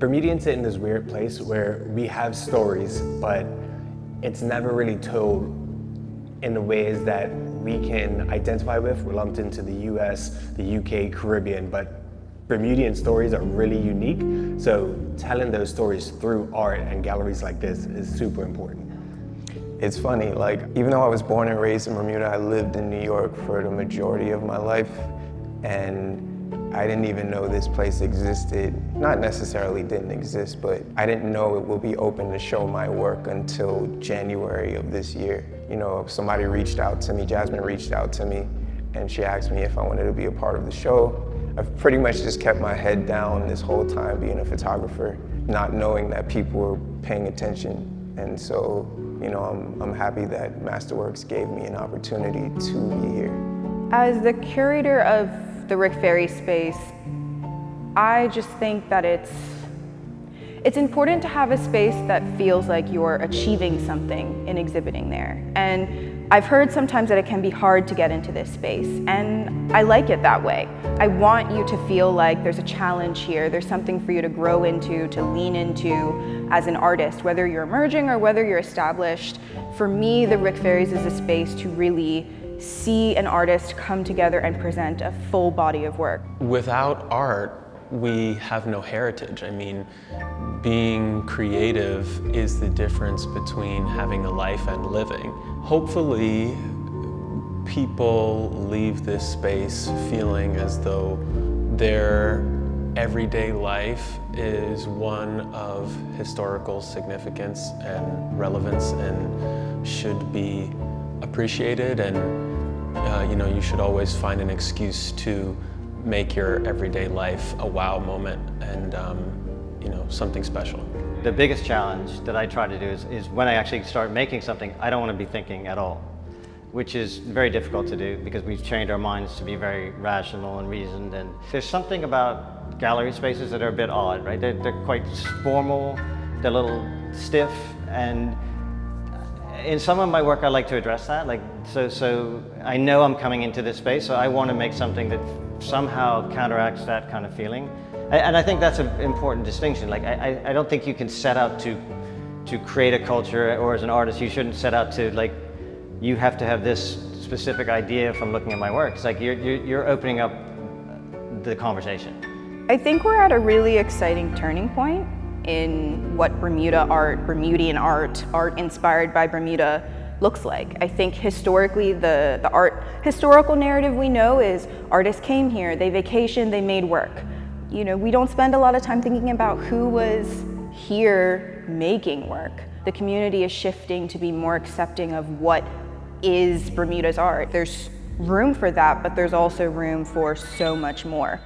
Bermudians sit in this weird place where we have stories, but it's never really told in the ways that we can identify with. We're lumped into the US, the UK, Caribbean, but Bermudian stories are really unique. So telling those stories through art and galleries like this is super important. It's funny, like, even though I was born and raised in Bermuda, I lived in New York for the majority of my life, and I didn't even know this place existed. Not necessarily didn't exist, but I didn't know it will be open to show my work until January of this year. You know, somebody reached out to me, Jasmine reached out to me, and she asked me if I wanted to be a part of the show. I've pretty much just kept my head down this whole time being a photographer, not knowing that people were paying attention. And so, you know, I'm happy that Masterworks gave me an opportunity to be here. As the curator of the Rick Faries space, I just think that it's important to have a space that feels like you're achieving something in exhibiting there. And I've heard sometimes that it can be hard to get into this space, and I like it that way. I want you to feel like there's a challenge here, there's something for you to grow into, to lean into as an artist, whether you're emerging or whether you're established. For me, the Rick Faries is a space to really see an artist come together and present a full body of work. Without art, we have no heritage. I mean, being creative is the difference between having a life and living. Hopefully, people leave this space feeling as though their everyday life is one of historical significance and relevance and should be appreciated, and you know, you should always find an excuse to make your everyday life a wow moment and you know, something special. The biggest challenge that I try to do is when I actually start making something, I don't want to be thinking at all, which is very difficult to do because we've trained our minds to be very rational and reasoned. And there's something about gallery spaces that are a bit odd, right? They're quite formal, they're a little stiff, and in some of my work I like to address that. Like, so I know I'm coming into this space, so I want to make something that somehow counteracts that kind of feeling. And I think that's an important distinction. Like, I don't think you can set out to create a culture, or as an artist you shouldn't set out to, like, you have to have this specific idea from looking at my work. It's like you're opening up the conversation. I think we're at a really exciting turning point in what Bermuda art, Bermudian art, art inspired by Bermuda looks like. I think historically the art historical narrative we know is artists came here, they vacationed, they made work. You know, we don't spend a lot of time thinking about who was here making work. The community is shifting to be more accepting of what is Bermuda's art. There's room for that, but there's also room for so much more.